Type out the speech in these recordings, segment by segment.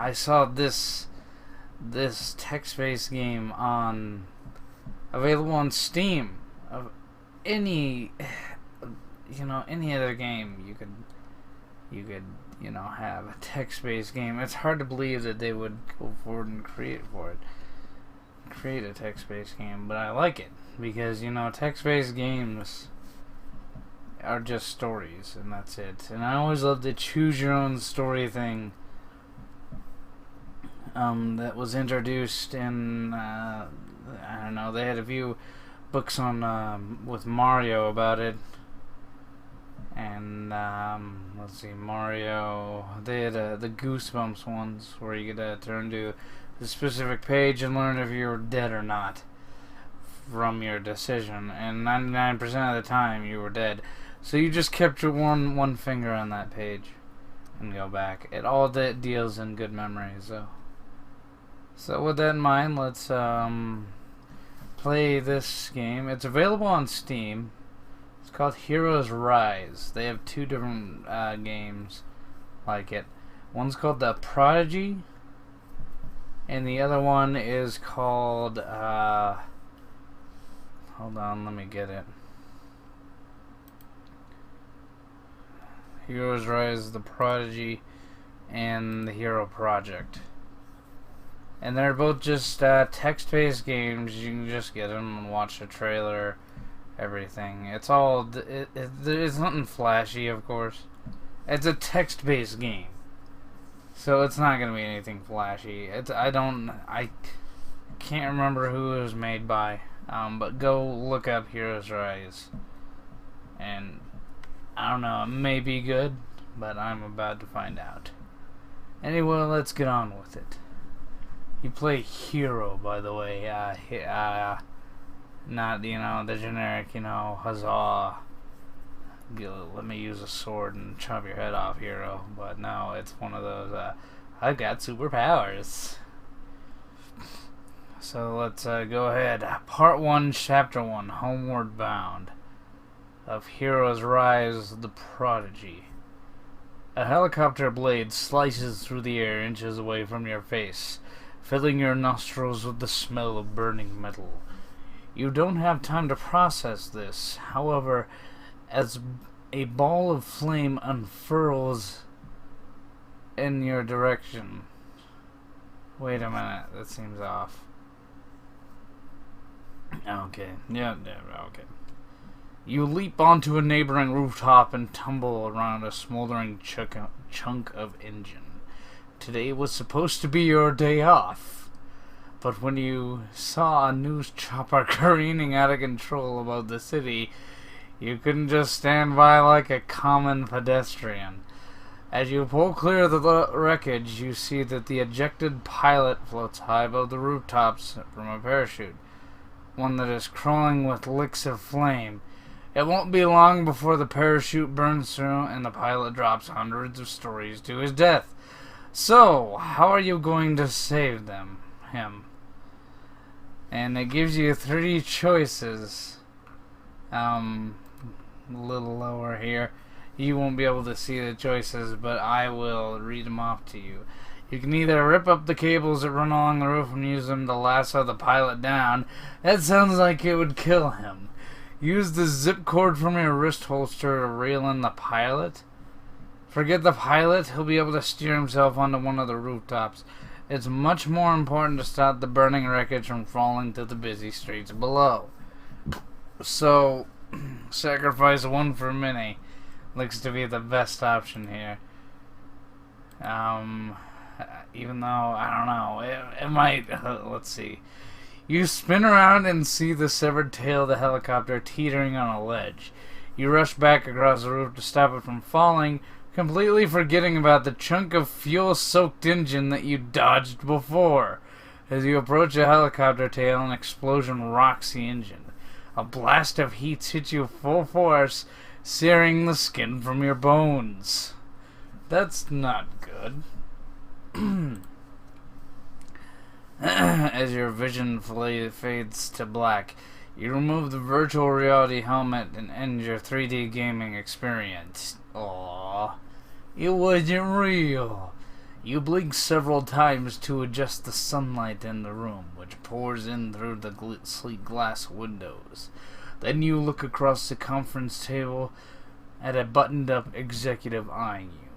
I saw this text-based game available on Steam. Of any any other game you could have a text-based game. It's hard to believe that they would go forward and create a text-based game, but I like it because text-based games are just stories and that's it. And I always love the choose your own story thing that was introduced in I don't know, they had a few books on with Mario about it. And let's see, Mario, they had the Goosebumps ones where you could turn to the specific page and learn if you were dead or not from your decision, and 99% of the time you were dead. So you just kept your one finger on that page and go back. It all deals in good memories, though. So with that in mind, let's play this game. It's available on Steam. It's called Heroes Rise. They have two different games like it. One's called the Prodigy, and the other one is called hold on, let me get it. Heroes Rise, the Prodigy, and the Hero Project. And they're both just text-based games. You can just get them and watch the trailer, everything. It's all it's nothing flashy, of course. It's a text-based game, so it's not gonna be anything flashy. I can't remember who it was made by, but go look up Heroes Rise, and I don't know, it may be good, but I'm about to find out. Anyway, let's get on with it. You play Hero, by the way. Not, the generic, huzzah, let me use a sword and chop your head off hero. But no, it's one of those, I've got superpowers. So let's go ahead. Part 1, Chapter 1, Homeward Bound, of Heroes Rise, the Prodigy. A helicopter blade slices through the air inches away from your face, filling your nostrils with the smell of burning metal. You don't have time to process this, however, as a ball of flame unfurls in your direction. Wait a minute, that seems off. Okay, yeah, okay. You leap onto a neighboring rooftop and tumble around a smoldering chunk of engine. Today was supposed to be your day off, but when you saw a news chopper careening out of control above the city, you couldn't just stand by like a common pedestrian. As you pull clear of the wreckage, you see that the ejected pilot floats high above the rooftops from a parachute, one that is crawling with licks of flame. It won't be long before the parachute burns through and the pilot drops hundreds of stories to his death. So, how are you going to save him? And it gives you 3 choices. A little lower here. You won't be able to see the choices, but I will read them off to you. You can either rip up the cables that run along the roof and use them to lasso the pilot down. That sounds like it would kill him. Use the zip cord from your wrist holster to reel in the pilot. Forget the pilot, he'll be able to steer himself onto one of the rooftops. It's much more important to stop the burning wreckage from falling to the busy streets below. So, sacrifice one for many. Looks to be the best option here. Even though, I don't know, it might, let's see. You spin around and see the severed tail of the helicopter teetering on a ledge. You rush back across the roof to stop it from falling, completely forgetting about the chunk of fuel-soaked engine that you dodged before. As you approach the helicopter tail, an explosion rocks the engine. A blast of heat hits you full force, searing the skin from your bones. That's not good. As your vision fades to black, you remove the virtual reality helmet and end your 3D gaming experience. Aww. It wasn't real. You blink several times to adjust the sunlight in the room, which pours in through the sleek glass windows. Then you look across the conference table at a buttoned-up executive eyeing you.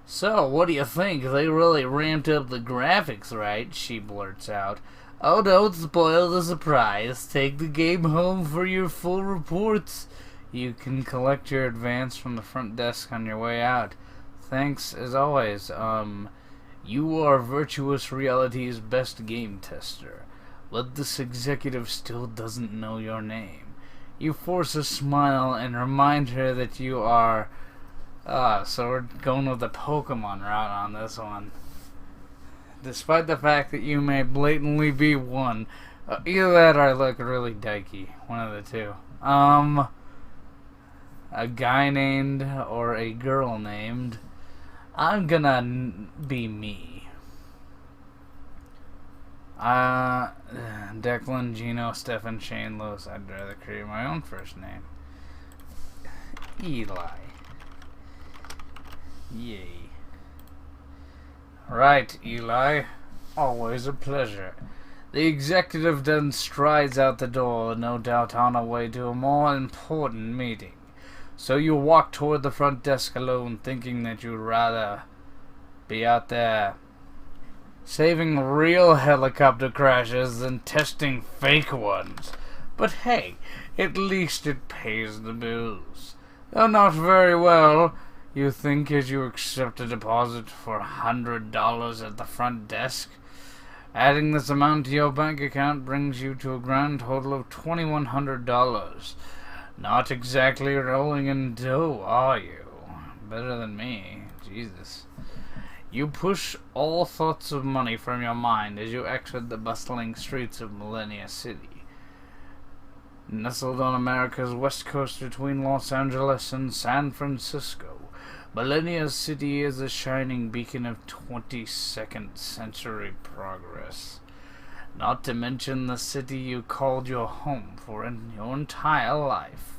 "So, what do you think? They really ramped up the graphics, right?" she blurts out. "Oh, don't spoil the surprise. Take the game home for your full reports. You can collect your advance from the front desk on your way out. Thanks, as always. You are Virtuous Reality's best game tester, but this executive still doesn't know your name." You force a smile and remind her that you are... so we're going with the Pokemon route on this one. Despite the fact that you may blatantly be one. Either that or I look really dykey. One of the two. A guy named or a girl named. I'm gonna be me. Declan, Gino, Stefan, Shane, Lewis. I'd rather create my own first name. Eli. Yay. Right, Eli. Always a pleasure. The executive then strides out the door, no doubt on her way to a more important meeting. So you walk toward the front desk alone, thinking that you'd rather be out there saving real helicopter crashes than testing fake ones. But hey, at least it pays the bills. Though not very well, you think, as you accept a deposit for $100 at the front desk. Adding this amount to your bank account brings you to a grand total of $2,100. Not exactly rolling in dough, are you? Better than me. Jesus. You push all thoughts of money from your mind as you exit the bustling streets of Millennia City. Nestled on America's west coast between Los Angeles and San Francisco, Millennia City is a shining beacon of 22nd century progress. Not to mention the city you called your home for your entire life.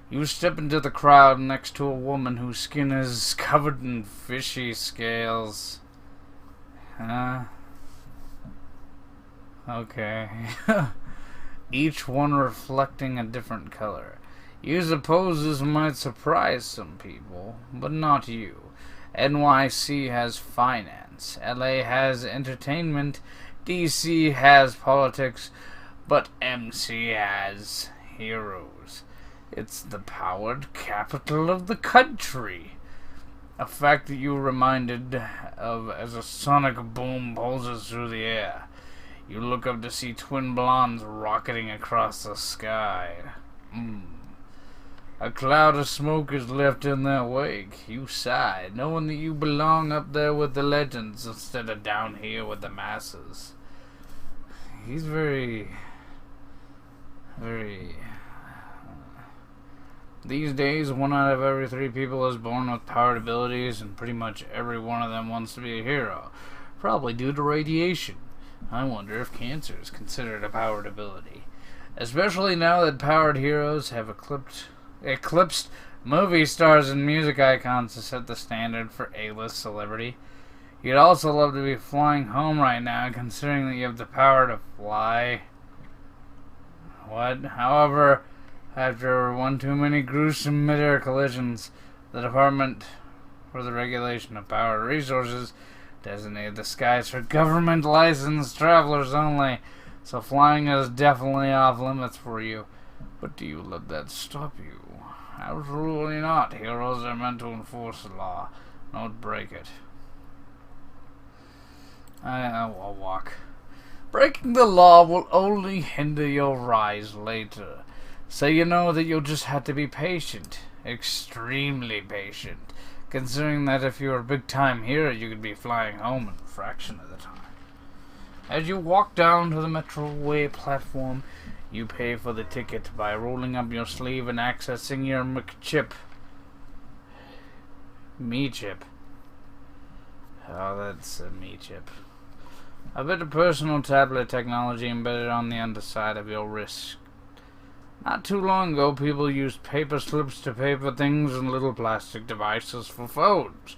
You step into the crowd next to a woman whose skin is covered in fishy scales. Okay. Each one reflecting a different color. You suppose this might surprise some people, but not you. NYC has finance, LA has entertainment, DC has politics, but MC has heroes. It's the powered capital of the country. A fact that you're reminded of as a sonic boom pulses through the air. You look up to see twin blondes rocketing across the sky. A cloud of smoke is left in their wake. You sigh, knowing that you belong up there with the legends instead of down here with the masses. He's very... These days, 1 out of every 3 people is born with powered abilities, and pretty much every one of them wants to be a hero. Probably due to radiation. I wonder if cancer is considered a powered ability. Especially now that powered heroes have eclipsed movie stars and music icons to set the standard for A-list celebrity. You'd also love to be flying home right now, considering that you have the power to fly. What? However, after one too many gruesome mid-air collisions, the Department for the Regulation of Power Resources designated the skies for government-licensed travelers only, so flying is definitely off limits for you. But do you let that stop you? Absolutely not. Heroes are meant to enforce the law, not break it. I'll walk. Breaking the law will only hinder your rise later. So you know that you'll just have to be patient. Extremely patient. Considering that if you're a big-time hero, you could be flying home in a fraction of the time. As you walk down to the Metroway platform, you pay for the ticket by rolling up your sleeve and accessing your McChip. Me chip. Oh, that's a me chip. A bit of personal tablet technology embedded on the underside of your wrist. Not too long ago, people used paper slips to pay for things and little plastic devices for phones.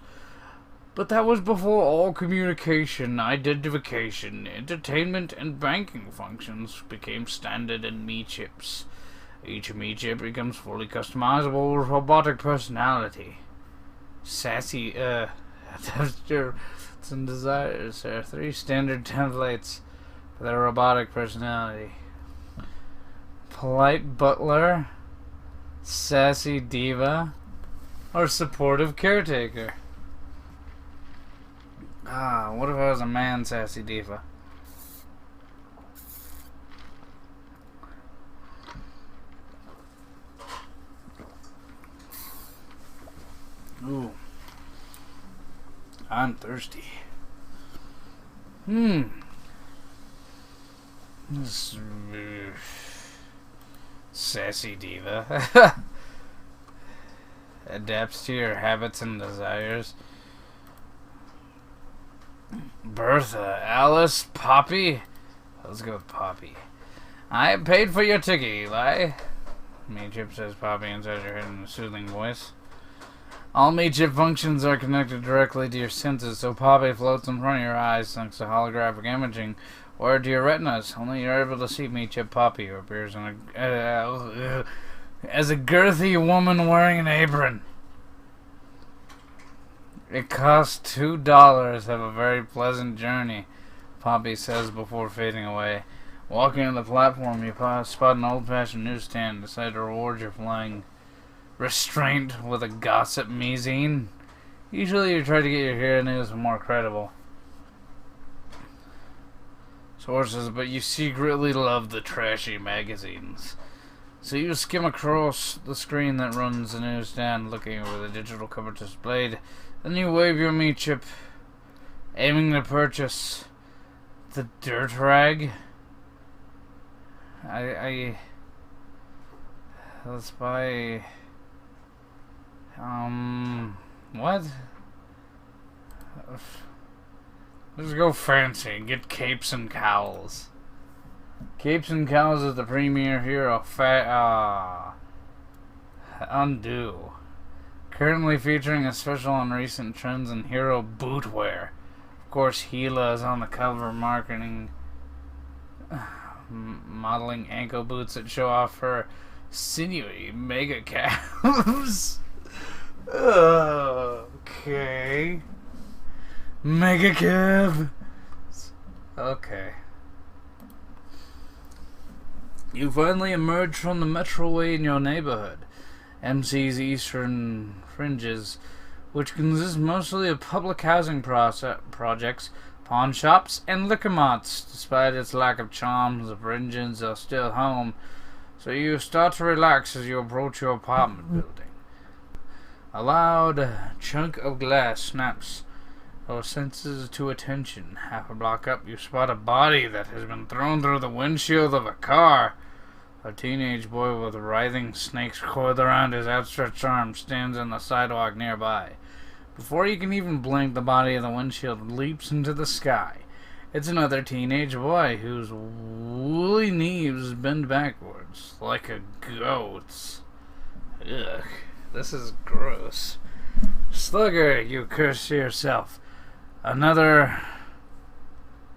But that was before all communication, identification, entertainment, and banking functions became standard in Me chips. Each Me chip becomes fully customizable with robotic personality. Sassy, some desires. There are 3 standard templates for their robotic personality: polite butler, sassy diva, or supportive caretaker. What if I was a man sassy diva? Ooh. I'm thirsty. Sassy diva. Adapts to your habits and desires. Bertha, Alice, Poppy. Let's go with Poppy. I paid for your ticket, Eli. Me chip says Poppy inside your head in a soothing voice. All Me chip functions are connected directly to your senses, so Poppy floats in front of your eyes thanks to holographic imaging, or to your retinas. Only you're able to see Me chip Poppy, who appears in as a girthy woman wearing an apron. It costs $2. Have a very pleasant journey, Poppy says before fading away. Walking on the platform, you spot an old-fashioned newsstand. Decide to reward your flying restraint with a gossip magazine. Usually you try to get your hero news more credible sources, but you secretly love the trashy magazines. So you skim across the screen that runs the newsstand, looking over the digital cover displayed. Then you wave your Me chip, aiming to purchase the dirt rag. Let's buy. What? Let's go fancy and get capes and cowls. Capes and Cows is the premier hero. Undo. Currently featuring a special on recent trends in hero bootwear. Of course, Gila is on the cover modeling ankle boots that show off her sinewy mega calves. Okay. Mega calf. Okay. You finally emerge from the metroway in your neighborhood, MC's eastern fringes, which consist mostly of public housing projects, pawn shops, and liquor marts. Despite its lack of charms, the fringes are still home, so you start to relax as you approach your apartment building. A loud chunk of glass snaps your senses to attention. Half a block up, you spot a body that has been thrown through the windshield of a car. A teenage boy with writhing snakes coiled around his outstretched arm stands on the sidewalk nearby. Before you can even blink, the body of the windshield leaps into the sky. It's another teenage boy whose woolly knees bend backwards like a goat's. Ugh, this is gross. Slugger, you curse to yourself. Another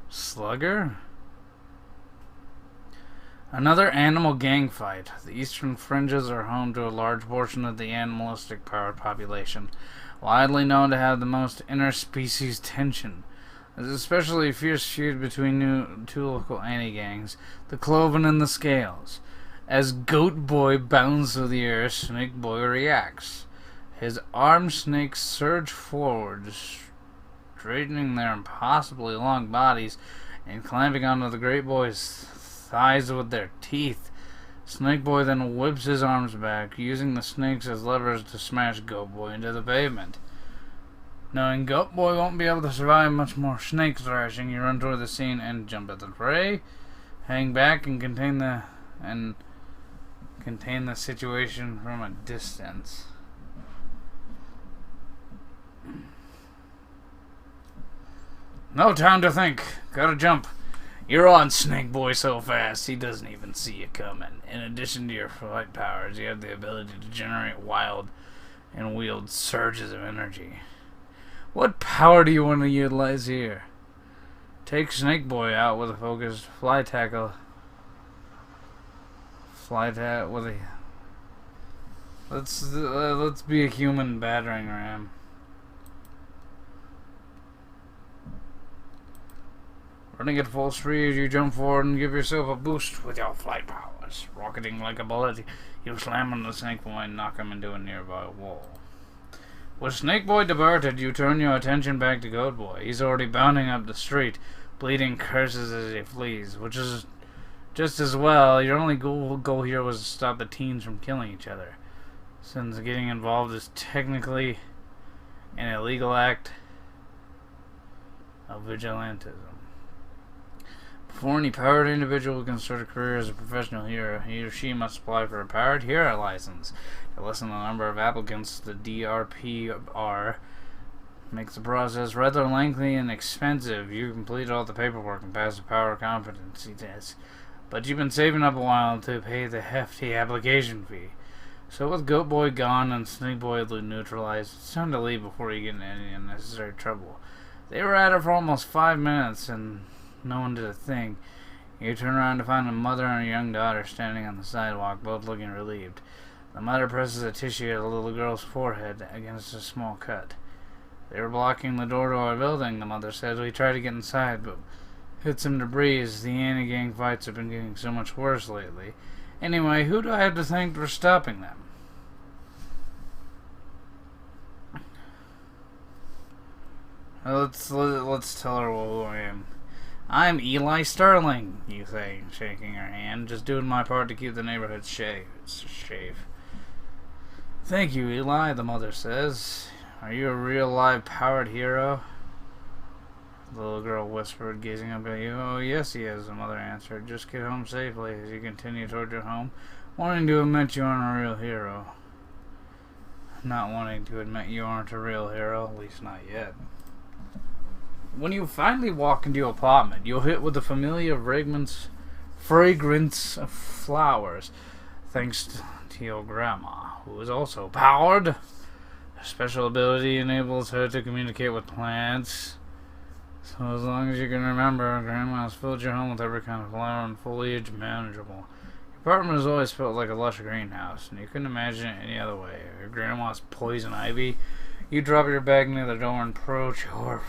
slugger? Another animal gang fight. The eastern fringes are home to a large portion of the animalistic powered population, widely known to have the most interspecies tension. There's especially a fierce feud between two local anti-gangs, the Cloven and the Scales. As Goat Boy bounds through the air, Snake Boy reacts. His armed snakes surge forward, straightening their impossibly long bodies and clamping onto the Great Boy's thighs with their teeth. Snake Boy then whips his arms back, using the snakes as levers to smash Goat Boy into the pavement. Knowing Goat Boy won't be able to survive much more snake thrashing, you run toward the scene and jump at the prey, hang back and contain the situation from a distance. No time to think. Gotta jump. You're on Snake Boy so fast, he doesn't even see you coming. In addition to your flight powers, you have the ability to generate wild and wield surges of energy. What power do you want to utilize here? Take Snake Boy out with a focused fly tackle. Fly tackle with a... Let's be a human battering ram. Running at full speed, you jump forward and give yourself a boost with your flight powers. Rocketing like a bullet, you slam on the Snake Boy and knock him into a nearby wall. With Snake Boy departed, you turn your attention back to Goat Boy. He's already bounding up the street, bleeding curses as he flees, which is just as well. Your only goal here was to stop the teens from killing each other, since getting involved is technically an illegal act of vigilantism. Before any powered individual can start a career as a professional hero, he or she must apply for a powered hero license. To lessen the number of applicants, the DRPR makes the process rather lengthy and expensive. You complete all the paperwork and pass the power competency test, but you've been saving up a while to pay the hefty application fee. So with Goat Boy gone and Snake Boy neutralized, it's time to leave before you get into any unnecessary trouble. They were at it for almost 5 minutes and no one did a thing. You turn around to find a mother and a young daughter standing on the sidewalk, both looking relieved. The mother presses a tissue at the little girl's forehead against a small cut. They were blocking the door to our building, the mother said. We tried to get inside, but hit some debris. The anti-gang fights have been getting so much worse lately. Anyway, who do I have to thank for stopping them? Let's tell her who I am. I'm Eli Sterling, you say, shaking her hand. Just doing my part to keep the neighborhood safe. Thank you, Eli, the mother says. Are you a real live powered hero? The little girl whispered, gazing up at you. Oh, yes, he is, the mother answered. Just get home safely as you continue toward your home, wanting to admit you aren't a real hero. Not wanting to admit you aren't a real hero, at least not yet. When you finally walk into your apartment, you're hit with the familiar fragrance of flowers, thanks to your grandma, who is also powered. Her special ability enables her to communicate with plants. So as long as you can remember, Grandma has filled your home with every kind of flower and foliage manageable. Your apartment has always felt like a lush greenhouse, and you couldn't imagine it any other way. Your grandma's poison ivy. You drop your bag near the door and approach your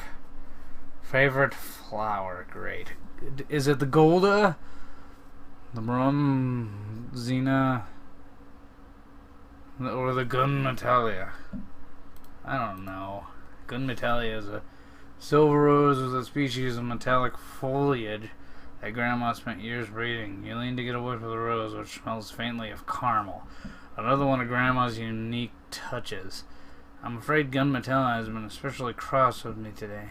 favorite flower. Great. Is it the Golda? The Zena? Or the Gun Metalia? I don't know. Gun Metalia is a silver rose with a species of metallic foliage that Grandma spent years breeding. You lean to get a whiff of the rose, which smells faintly of caramel. Another one of Grandma's unique touches. I'm afraid Gun Metalia has been especially cross with me today,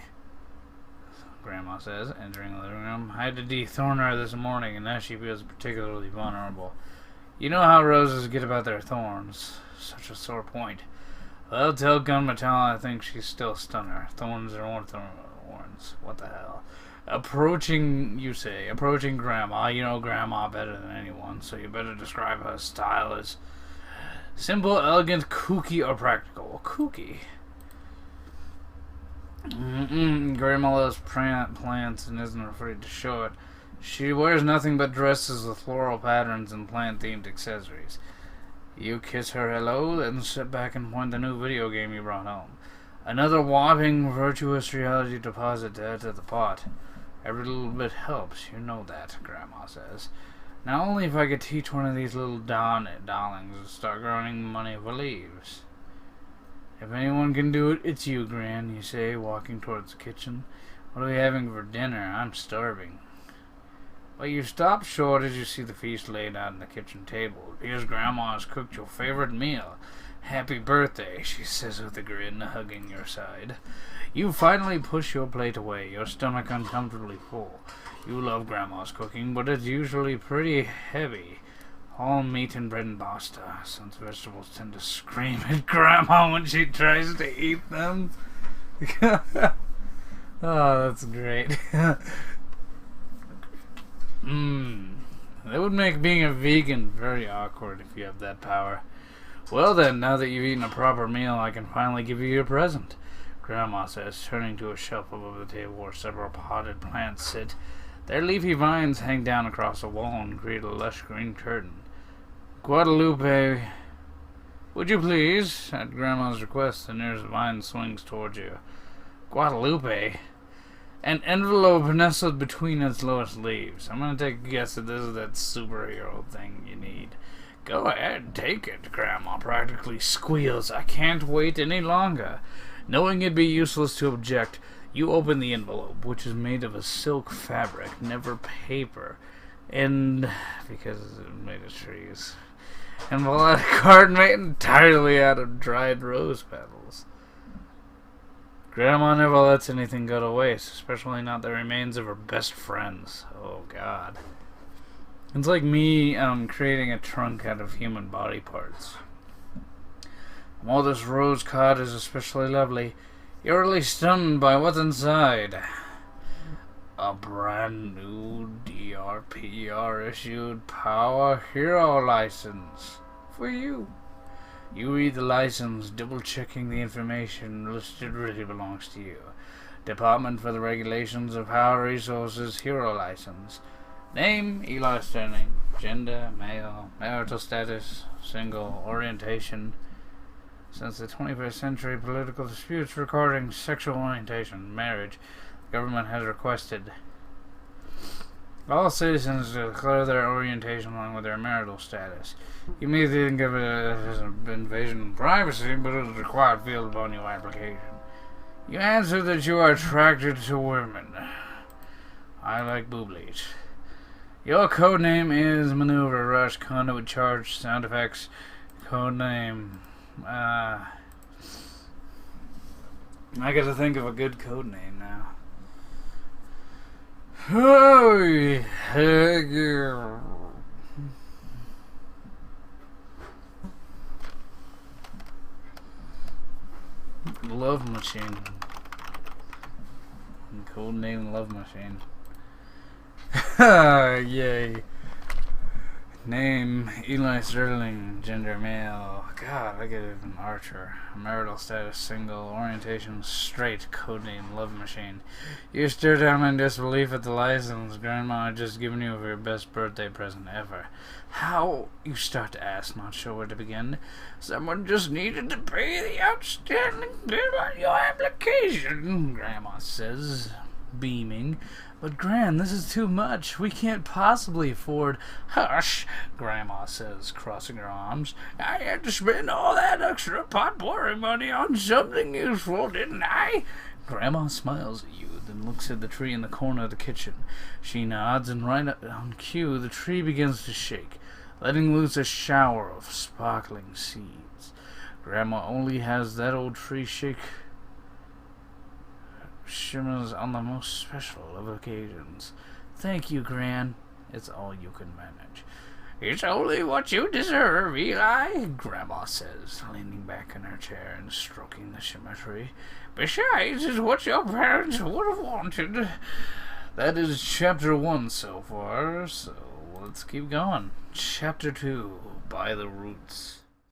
Grandma says, entering the living room. I had to dethorn her this morning, and now she feels particularly vulnerable. You know how roses get about their thorns. Such a sore point. Well, tell Gun Metal I think she's still a stunner. Thorns are thorns. What the hell? Approaching Grandma. You know Grandma better than anyone, so you better describe her style as simple, elegant, kooky, or practical. Kooky. Grandma loves plants and isn't afraid to show it. She wears nothing but dresses with floral patterns and plant-themed accessories. You kiss her hello, then sit back and point the new video game you brought home. Another whopping virtuous reality deposit to add to the pot. Every little bit helps, you know that, Grandma says. Now only if I could teach one of these little darlings to start growing money for leaves. If anyone can do it, it's you, Gran, you say, walking towards the kitchen. What are we having for dinner? I'm starving. Well, you stop short as you see the feast laid out on the kitchen table. Here's Grandma has cooked your favorite meal. Happy birthday, she says with a grin, hugging your side. You finally push your plate away, your stomach uncomfortably full. You love Grandma's cooking, but it's usually pretty heavy. All meat and bread and pasta, since vegetables tend to scream at Grandma when she tries to eat them. Oh, that's great. That would make being a vegan very awkward if you have that power. Well then, now that you've eaten a proper meal, I can finally give you your present. Grandma says, turning to a shelf above the table where several potted plants sit. Their leafy vines hang down across the wall and create a lush green curtain. Guadalupe, would you please? At Grandma's request, the nearest vine swings towards you. Guadalupe? An envelope nestled between its lowest leaves. I'm gonna take a guess that this is that superhero thing you need. Go ahead, take it, Grandma practically squeals. I can't wait any longer. Knowing it'd be useless to object, you open the envelope, which is made of a silk fabric, never paper, and because it's made of trees. And pull out a card made entirely out of dried rose petals. Grandma never lets anything go to waste, especially not the remains of her best friends. Oh, God. It's like me creating a trunk out of human body parts. While this rose card is especially lovely, you're really stunned by what's inside. A brand new DRPR issued Power Hero license for you. You read the license, double-checking the information listed really belongs to you. Department for the Regulations of Power Resources Hero License. Name, Eli Sterling. Gender, male. Marital status, single. Orientation. Since the 21st century, political disputes regarding sexual orientation, marriage, the government has requested all citizens to declare their orientation along with their marital status. You may think of it as an invasion of privacy, but it is a required field upon your application. You answer that you are attracted to women. I like booblies. Your code name is Maneuver Rush, Conduit Charge, Sound Effects, code name. I gotta think of a good code name now. Oh, yeah. Love Machine. Code name Love Machine. Yay. Name, Eli Sterling. Gender, male. God, I get it, an archer. Marital status, single. Orientation, straight. Codename, Love Machine. You stare down in disbelief at the license Grandma had just given you for your best birthday present ever. How? You start to ask, not sure where to begin. Someone just needed to pay the outstanding bill on your application, Grandma says, beaming. But, Gran, this is too much. We can't possibly afford... Hush, Grandma says, crossing her arms. I had to spend all that extra potpourri money on something useful, didn't I? Grandma smiles at you, then looks at the tree in the corner of the kitchen. She nods, and right on cue, the tree begins to shake, letting loose a shower of sparkling seeds. Grandma only has that old tree shake... shimmers on the most special of occasions. Thank you, Gran. It's all you can manage. It's only what you deserve, Eli, Grandma says, leaning back in her chair and stroking the shimmer tree. Besides, it's what your parents would have wanted. That is chapter 1 so far, so let's keep going. Chapter 2, By the Roots.